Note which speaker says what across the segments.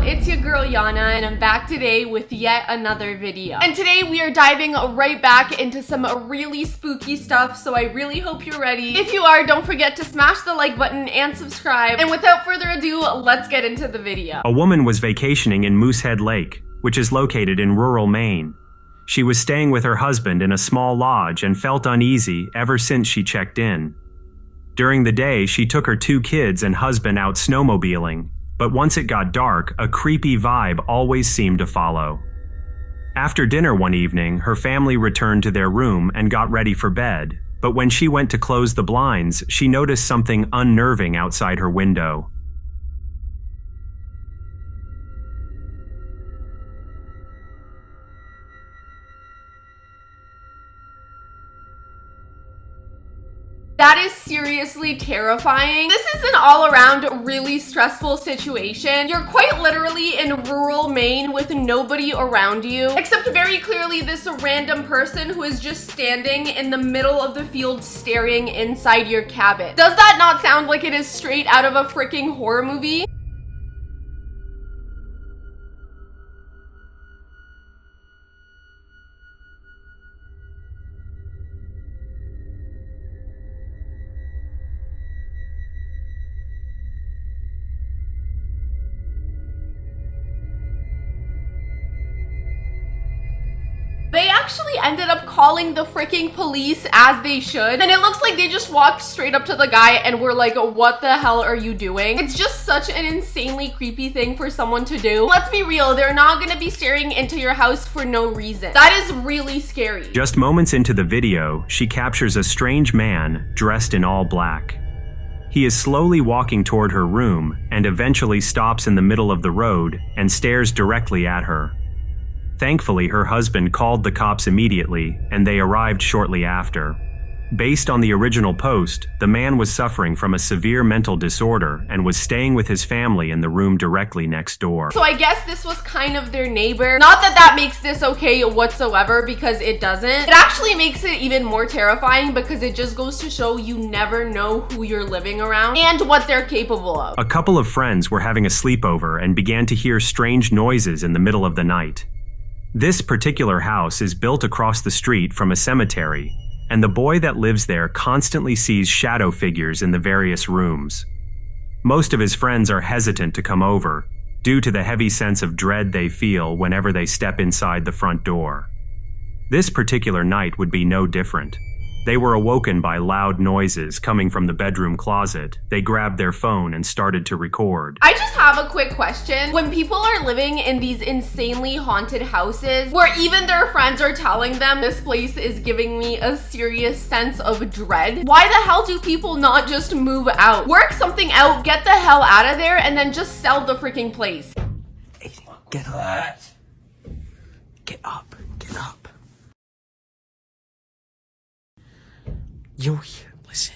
Speaker 1: it's your girl Jana, and I'm back today with yet another video. And today we are diving right back into some really spooky stuff, so I really hope you're ready. If you are, don't forget to smash the like button and subscribe. And without further ado, let's get into the video.
Speaker 2: A woman was vacationing in Moosehead Lake, which is located in rural Maine. She was staying with her husband in a small lodge and felt uneasy ever since she checked in. During the day, she took her 2 kids and husband out snowmobiling, but once it got dark, a creepy vibe always seemed to follow. After dinner one evening, her family returned to their room and got ready for bed, but when she went to close the blinds, she noticed something unnerving outside her window.
Speaker 1: That is seriously terrifying. This is an all-around really stressful situation. You're quite literally in rural Maine with nobody around you, except very clearly this random person who is just standing in the middle of the field staring inside your cabin. Does that not sound like it is straight out of a freaking horror movie? They actually ended up calling the freaking police, as they should. And it looks like they just walked straight up to the guy and were like, what the hell are you doing? It's just such an insanely creepy thing for someone to do. Let's be real, they're not gonna be staring into your house for no reason. That is really scary.
Speaker 2: Just moments into the video, she captures a strange man dressed in all black. He is slowly walking toward her room and eventually stops in the middle of the road and stares directly at her. Thankfully, her husband called the cops immediately, and they arrived shortly after. Based on the original post, the man was suffering from a severe mental disorder and was staying with his family in the room directly next door.
Speaker 1: So I guess this was kind of their neighbor. Not that that makes this okay whatsoever, because it doesn't. It actually makes it even more terrifying because it just goes to show you never know who you're living around and what they're capable of.
Speaker 2: A couple of friends were having a sleepover and began to hear strange noises in the middle of the night. This particular house is built across the street from a cemetery, and the boy that lives there constantly sees shadow figures in the various rooms. Most of his friends are hesitant to come over, due to the heavy sense of dread they feel whenever they step inside the front door. This particular night would be no different. They were awoken by loud noises coming from the bedroom closet. They grabbed their phone and started to record.
Speaker 1: I just have a quick question. When people are living in these insanely haunted houses, where even their friends are telling them this place is giving me a serious sense of dread, why the hell do people not just move out? Work something out, get the hell out of there, and then just sell the freaking place.
Speaker 3: Hey, get up. Get up. Get up. You're here, listen.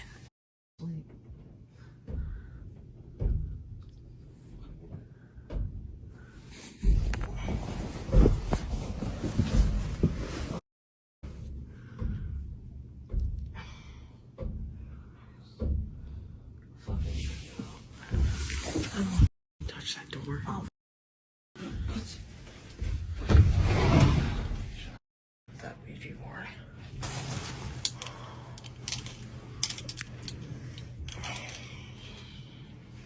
Speaker 3: Touch that door. Oh. That Ouija board.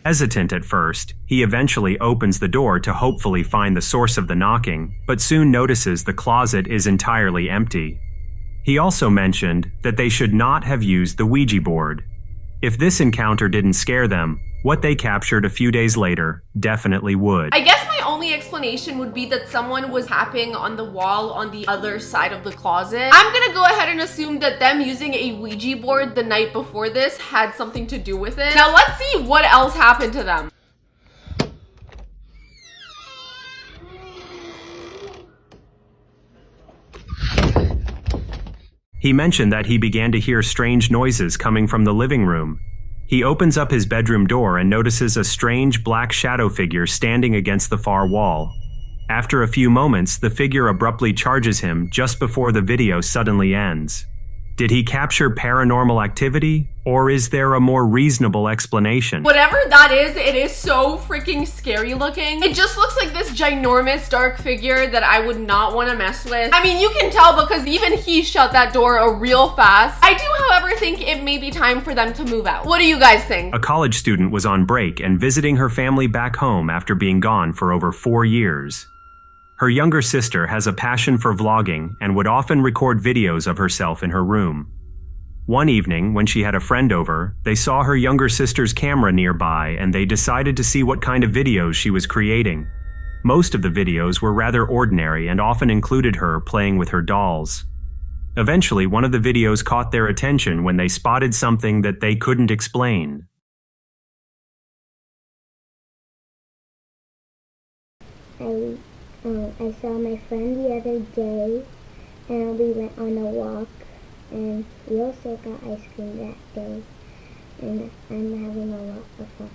Speaker 2: Hesitant at first, he eventually opens the door to hopefully find the source of the knocking, but soon notices the closet is entirely empty. He also mentioned that they should not have used the Ouija board. If this encounter didn't scare them, what they captured a few days later definitely would.
Speaker 1: I guess my only explanation would be that someone was tapping on the wall on the other side of the closet. I'm gonna go ahead and assume that them using a Ouija board the night before this had something to do with it. Now let's see what else happened to them.
Speaker 2: He mentioned that he began to hear strange noises coming from the living room. He opens up his bedroom door and notices a strange black shadow figure standing against the far wall. After a few moments, the figure abruptly charges him just before the video suddenly ends. Did he capture paranormal activity, or is there a more reasonable explanation?
Speaker 1: Whatever that is, it is so freaking scary looking. It just looks like this ginormous dark figure that I would not want to mess with. I mean, you can tell because even he shut that door real fast. I do, however, think it may be time for them to move out. What do you guys think?
Speaker 2: A college student was on break and visiting her family back home after being gone for over 4 years. Her younger sister has a passion for vlogging and would often record videos of herself in her room. One evening, when she had a friend over, they saw her younger sister's camera nearby and they decided to see what kind of videos she was creating. Most of the videos were rather ordinary and often included her playing with her dolls. Eventually, one of the videos caught their attention when they spotted something that they couldn't explain.
Speaker 4: I saw my friend the other day, and we went on a walk, and we also got ice cream that day, and I'm having a lot of fun.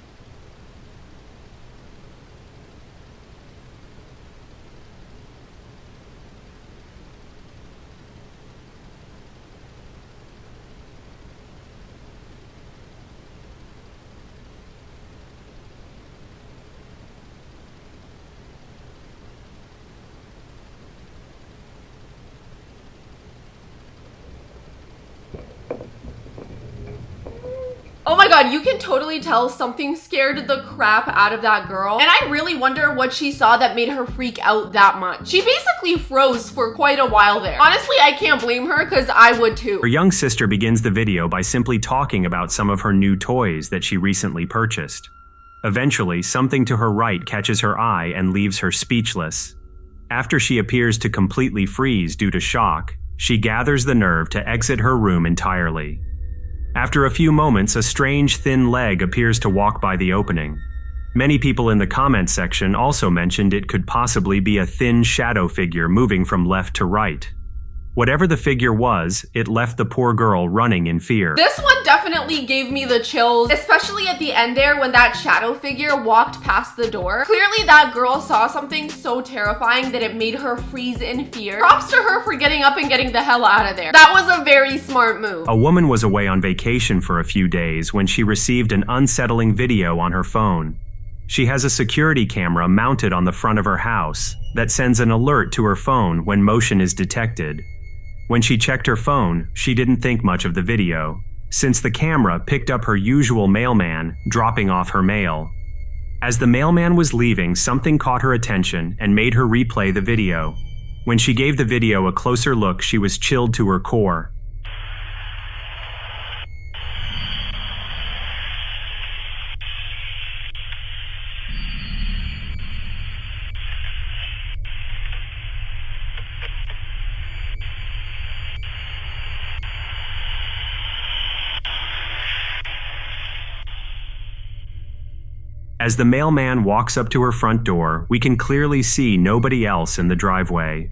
Speaker 1: Oh my god, you can totally tell something scared the crap out of that girl. And I really wonder what she saw that made her freak out that much. She basically froze for quite a while there. Honestly, I can't blame her because I would too.
Speaker 2: Her young sister begins the video by simply talking about some of her new toys that she recently purchased. Eventually, something to her right catches her eye and leaves her speechless. After she appears to completely freeze due to shock, she gathers the nerve to exit her room entirely. After a few moments, a strange thin leg appears to walk by the opening. Many people in the comments section also mentioned it could possibly be a thin shadow figure moving from left to right. Whatever the figure was, it left the poor girl running in fear.
Speaker 1: This one definitely gave me the chills, especially at the end there when that shadow figure walked past the door. Clearly that girl saw something so terrifying that it made her freeze in fear. Props to her for getting up and getting the hell out of there. That was a very smart move.
Speaker 2: A woman was away on vacation for a few days when she received an unsettling video on her phone. She has a security camera mounted on the front of her house that sends an alert to her phone when motion is detected. When she checked her phone, she didn't think much of the video, since the camera picked up her usual mailman dropping off her mail. As the mailman was leaving, something caught her attention and made her replay the video. When she gave the video a closer look, she was chilled to her core. As the mailman walks up to her front door, we can clearly see nobody else in the driveway.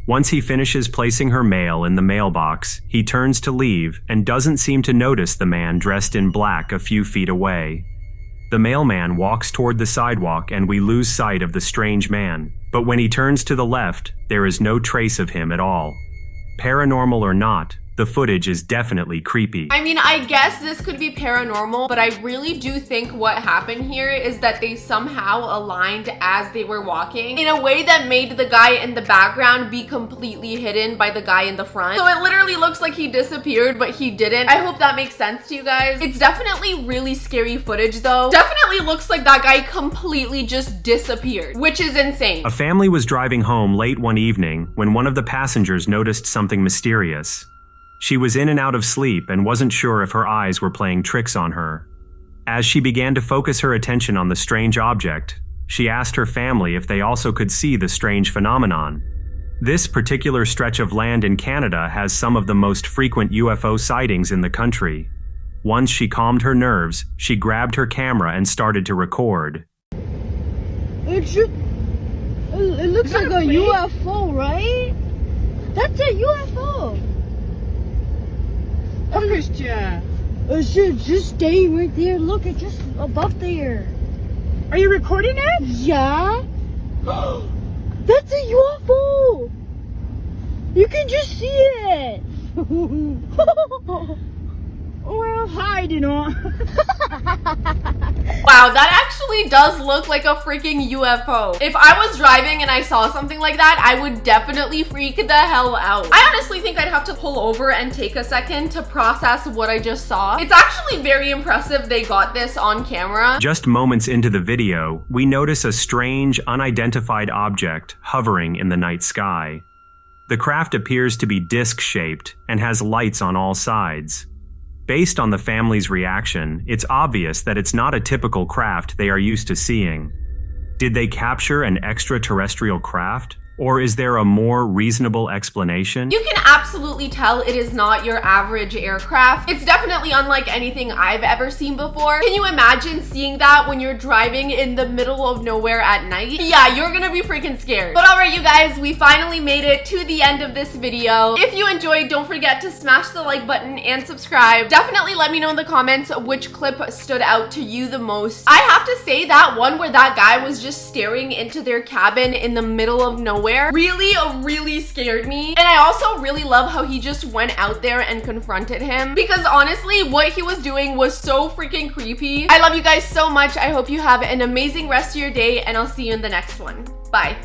Speaker 2: Once he finishes placing her mail in the mailbox, he turns to leave and doesn't seem to notice the man dressed in black a few feet away. The mailman walks toward the sidewalk and we lose sight of the strange man, but when he turns to the left, there is no trace of him at all. Paranormal or not, the footage is definitely creepy.
Speaker 1: I mean, I guess this could be paranormal, but I really do think what happened here is that they somehow aligned as they were walking in a way that made the guy in the background be completely hidden by the guy in the front. So it literally looks like he disappeared, but he didn't. I hope that makes sense to you guys. It's definitely really scary footage though. Definitely looks like that guy completely just disappeared, which is insane.
Speaker 2: A family was driving home late one evening when one of the passengers noticed something mysterious. She was in and out of sleep and wasn't sure if her eyes were playing tricks on her. As she began to focus her attention on the strange object, she asked her family if they also could see the strange phenomenon. This particular stretch of land in Canada has some of the most frequent UFO sightings in the country. Once she calmed her nerves, she grabbed her camera and started to record.
Speaker 5: It looks like a UFO, right? That's a UFO.
Speaker 6: Christian,
Speaker 5: It's just staying right there. Look, it's just above there.
Speaker 6: are you recording it?
Speaker 5: Yeah. That's a UFO. You can just see it.
Speaker 6: Well, hide, you know.
Speaker 1: Wow, that actually does look like a freaking UFO. If I was driving and I saw something like that, I would definitely freak the hell out. I honestly think I'd have to pull over and take a second to process what I just saw. It's actually very impressive they got this on camera.
Speaker 2: Just moments into the video, we notice a strange, unidentified object hovering in the night sky. The craft appears to be disc-shaped and has lights on all sides. Based on the family's reaction, it's obvious that it's not a typical craft they are used to seeing. Did they capture an extraterrestrial craft? Or is there a more reasonable explanation?
Speaker 1: You can absolutely tell it is not your average aircraft. It's definitely unlike anything I've ever seen before. Can you imagine seeing that when you're driving in the middle of nowhere at night? Yeah, you're gonna be freaking scared. But alright, you guys, we finally made it to the end of this video. If you enjoyed, don't forget to smash the like button and subscribe. Definitely let me know in the comments which clip stood out to you the most. I have to say that one where that guy was just staring into their cabin in the middle of nowhere really scared me. And I also really love how he just went out there and confronted him, because honestly what he was doing was so freaking creepy. I love you guys so much. I hope you have an amazing rest of your day, and I'll see you in the next one. Bye.